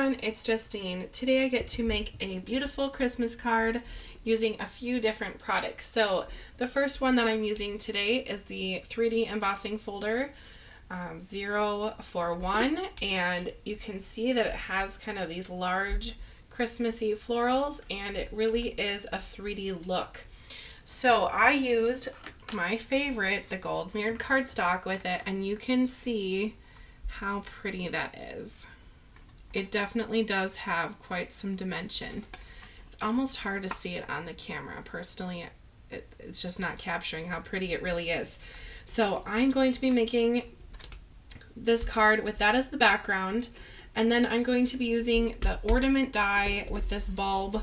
everyone, it's Justine. Today I get to make a beautiful Christmas card using a few different products. So the first one that I'm using today is the 3D embossing folder 041, and you can see that it has kind of these large Christmassy florals, and it really is a 3D look. So I used my favorite, the gold mirrored cardstock with it, and you can see how pretty that is. It definitely does have quite some dimension. It's almost hard to see it on the camera. Personally, it's just not capturing how pretty it really is. So I'm going to be making this card with that as the background, and then I'm going to be using the Ornament die with this bulb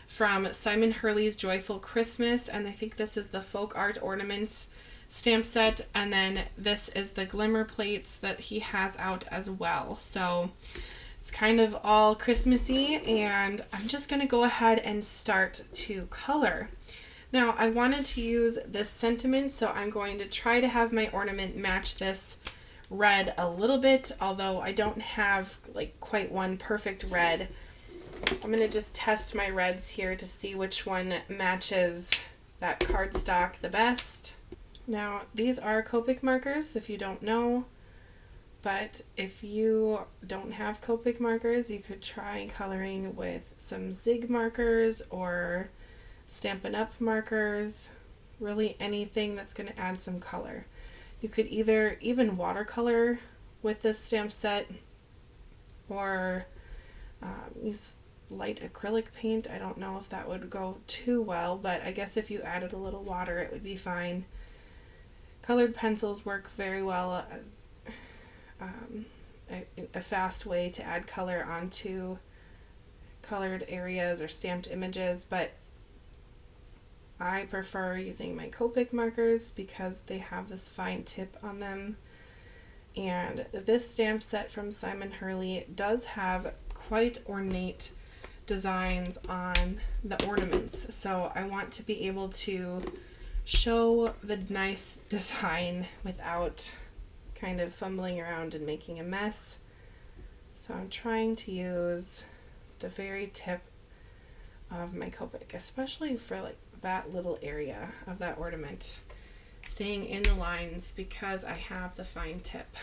from Simon Hurley's Joyful Christmas, and I think this is the Folk Art Ornaments stamp set, and then this is the glimmer plates that he has out as well. So it's kind of all Christmassy, and I'm just going to go ahead and start to color. Now I wanted to use this sentiment, so I'm going to try to have my ornament match this red a little bit, although I don't have like quite one perfect red. I'm going to just test my reds here to see which one matches that cardstock the best. Now these are Copic markers if you don't know, but if you don't have Copic markers, you could try coloring with some Zig markers or Stampin' Up markers, really anything that's going to add some color. You could either even watercolor with this stamp set or use light acrylic paint. I don't know if that would go too well, but I guess if you added a little water it would be fine. Colored pencils work very well as a fast way to add color onto colored areas or stamped images, but I prefer using my Copic markers because they have this fine tip on them. And this stamp set from Simon Hurley does have quite ornate designs on the ornaments, so I want to be able to show the nice design without kind of fumbling around and making a mess. So I'm trying to use the very tip of my Copic, especially for like that little area of that ornament, staying in the lines because I have the fine tip.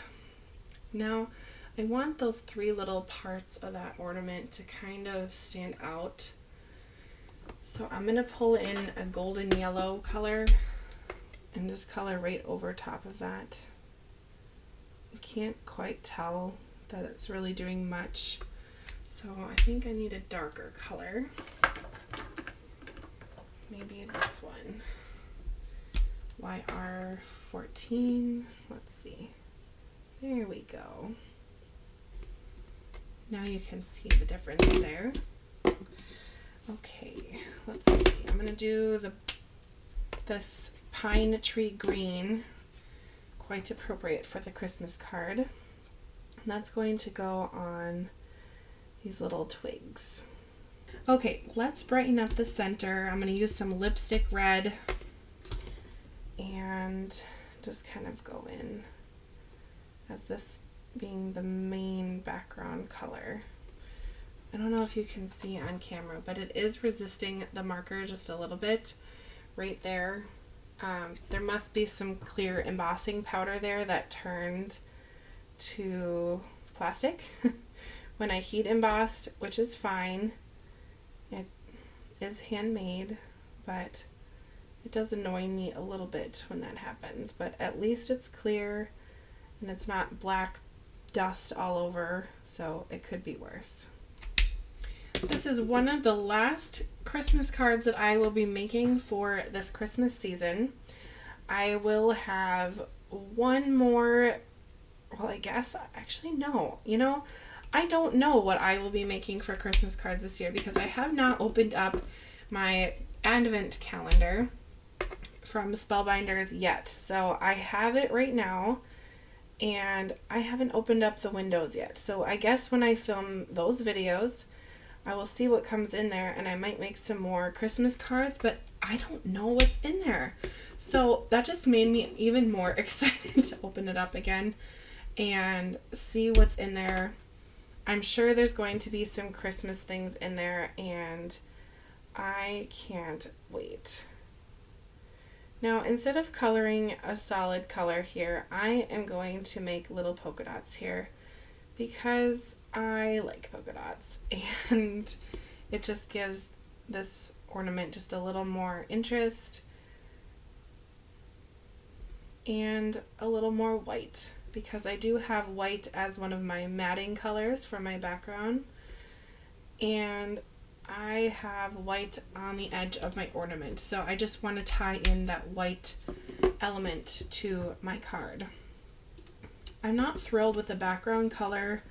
Now I want those three little parts of that ornament to kind of stand out. So I'm going to pull in a golden yellow color and just color right over top of that. You can't quite tell that it's really doing much, so I think I need a darker color. Maybe this one. YR14. Let's see. There we go. Now you can see the difference there. Okay, let's see. I'm going to do this pine tree green, quite appropriate for the Christmas card. And that's going to go on these little twigs. Okay, let's brighten up the center. I'm going to use some lipstick red and just kind of go in as this being the main background color. I don't know if you can see on camera, but it is resisting the marker just a little bit right there. There must be some clear embossing powder there that turned to plastic when I heat embossed, which is fine. It is handmade, but it does annoy me a little bit when that happens, but at least it's clear and it's not black dust all over, so it could be worse. This is one of the last Christmas cards that I will be making for this Christmas season. I will have one more, well, I guess, actually no, I don't know what I will be making for Christmas cards this year because I have not opened up my advent calendar from Spellbinders yet. So I have it right now and I haven't opened up the windows yet. So I guess when I film those videos, I will see what comes in there, and I might make some more Christmas cards, but I don't know what's in there. So that just made me even more excited to open it up again and see what's in there. I'm sure there's going to be some Christmas things in there, and I can't wait. Now, instead of coloring a solid color here, I am going to make little polka dots here because I like polka dots, and it just gives this ornament just a little more interest and a little more white, because I do have white as one of my matting colors for my background, and I have white on the edge of my ornament, so I just want to tie in that white element to my card. I'm not thrilled with the background color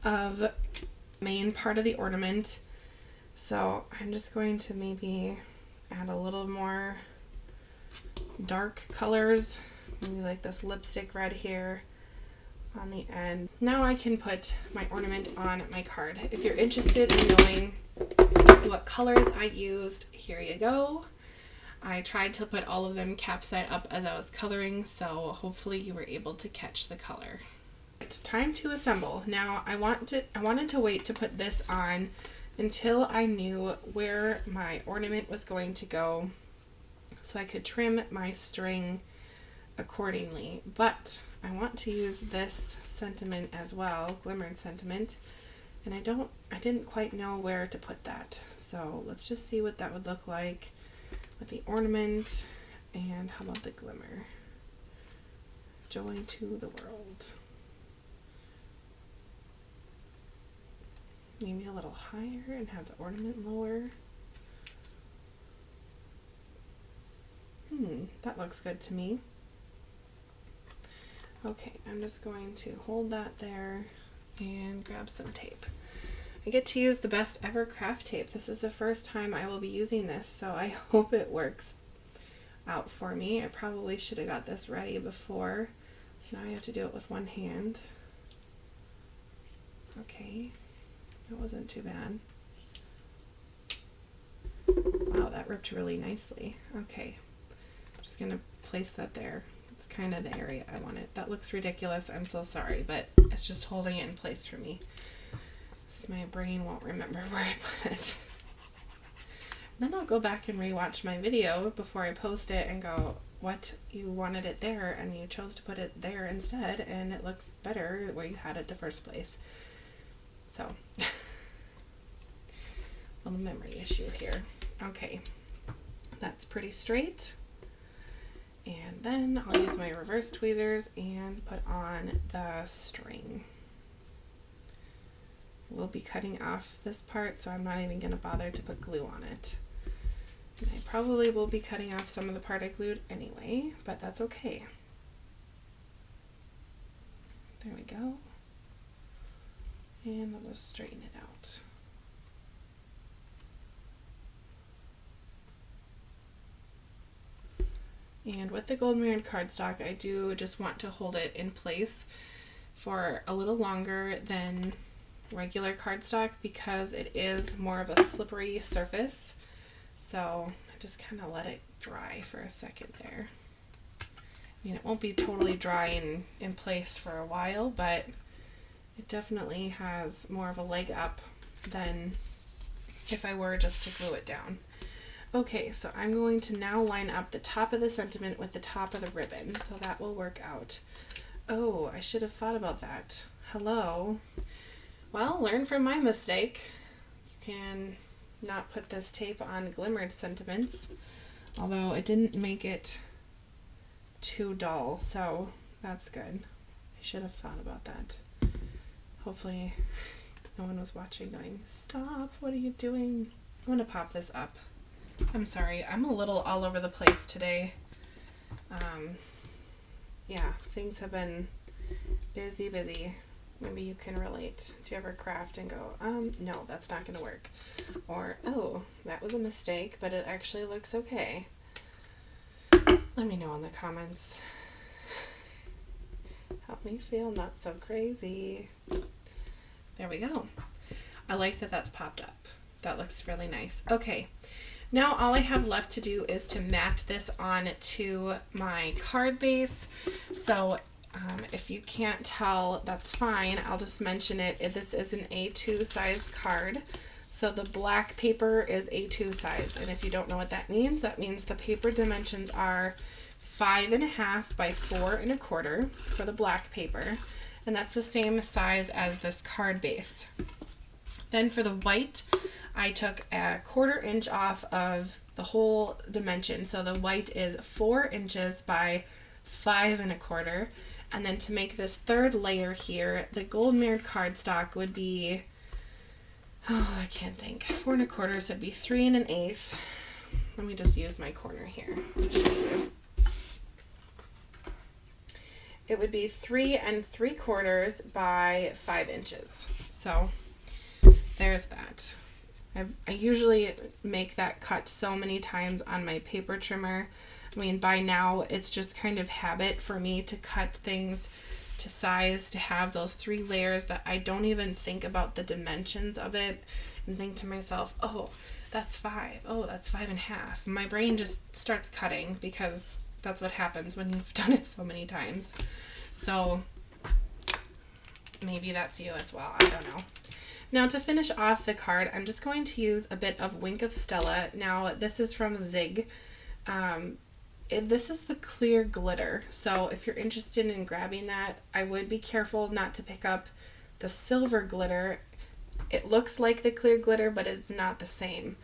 of the main part of the ornament, so I'm just going to maybe add a little more dark colors, maybe like this lipstick red here on the end. Now I can put my ornament on my card. If you're interested in knowing what colors I used, here you go. I tried to put all of them cap side up as I was coloring, so hopefully you were able to catch the color. It's time to assemble. Now I wanted to wait to put this on until I knew where my ornament was going to go so I could trim my string accordingly. But I want to use this sentiment as well, glimmered sentiment, and I didn't quite know where to put that. So let's just see what that would look like with the ornament, and how about the glimmer? Joy to the world. Maybe a little higher and have the ornament lower. That looks good to me. Okay, I'm just going to hold that there and grab some tape. I get to use the best ever craft tape. This is the first time I will be using this, so I hope it works out for me. I probably should have got this ready before, so now I have to do it with one hand. Okay, that wasn't too bad. Wow, that ripped really nicely. Okay, I'm just gonna place that there. It's kind of the area I want it. That looks ridiculous, I'm so sorry, but it's just holding it in place for me. So my brain won't remember where I put it. Then I'll go back and rewatch my video before I post it and go, what, you wanted it there and you chose to put it there instead, and it looks better where you had it the first place. So, little memory issue here. Okay, that's pretty straight. And then I'll use my reverse tweezers and put on the string. We'll be cutting off this part, so I'm not even going to bother to put glue on it. And I probably will be cutting off some of the part I glued anyway, but that's okay. There we go. And I'll just straighten it out. And with the gold mirrored cardstock, I do just want to hold it in place for a little longer than regular cardstock because it is more of a slippery surface. So I just kind of let it dry for a second there. I mean, it won't be totally dry in place for a while, but it definitely has more of a leg up than if I were just to glue it down. Okay, so I'm going to now line up the top of the sentiment with the top of the ribbon, so that will work out. Oh, I should have thought about that. Hello. Well, learn from my mistake. You can not put this tape on glimmered sentiments, although it didn't make it too dull, so that's good. I should have thought about that. Hopefully no one was watching going, stop, what are you doing? I'm gonna pop this up. I'm sorry, I'm a little all over the place today. Yeah, things have been busy. Maybe you can relate. Do you ever craft and go, no, that's not gonna work? Or, oh, that was a mistake, but it actually looks okay. Let me know in the comments. Help me feel not so crazy. There we go. I like that that's popped up. That looks really nice. Okay. Now all I have left to do is to mat this on to my card base. So If you can't tell, that's fine. I'll just mention it. This is an A2 size card. So the black paper is A2 size. And if you don't know what that means the paper dimensions are 5.5 by 4.25 for the black paper. And that's the same size as this card base. Then for the white, I took a 1/4 inch off of the whole dimension. So the white is 4 inches by 5.25. And then to make this third layer here, the gold mirrored cardstock would be, I can't think, 4.25, so it'd be 3 1/8. Let me just use my corner here to show you. It would be 3 3/4 by 5 inches. So there's that. I usually make that cut so many times on my paper trimmer. I mean, by now it's just kind of habit for me to cut things to size, to have those 3 layers that I don't even think about the dimensions of it and think to myself, oh, that's 5. Oh, that's 5.5. My brain just starts cutting because that's what happens when you've done it so many times. So maybe that's you as well. I don't know. Now to finish off the card, I'm just going to use a bit of Wink of Stella. Now this is from Zig. This is the clear glitter. So if you're interested in grabbing that, I would be careful not to pick up the silver glitter. It looks like the clear glitter, but it's not the same.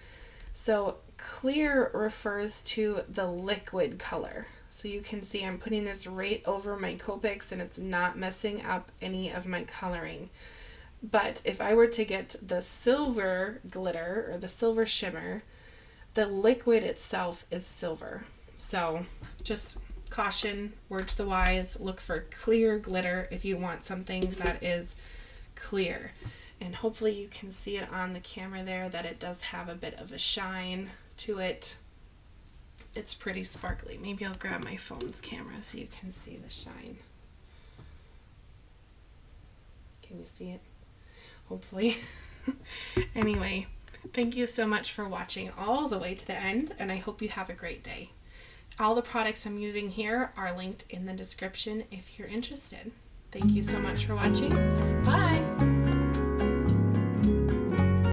So clear refers to the liquid color. So you can see I'm putting this right over my Copics and it's not messing up any of my coloring. But if I were to get the silver glitter or the silver shimmer, the liquid itself is silver. So just caution, word to the wise, look for clear glitter if you want something that is clear. And hopefully you can see it on the camera there that it does have a bit of a shine to it. It's pretty sparkly. Maybe I'll grab my phone's camera so you can see the shine. Can you see it? Hopefully. Anyway, thank you so much for watching all the way to the end, and I hope you have a great day. All the products I'm using here are linked in the description if you're interested. Thank you so much for watching. Bye!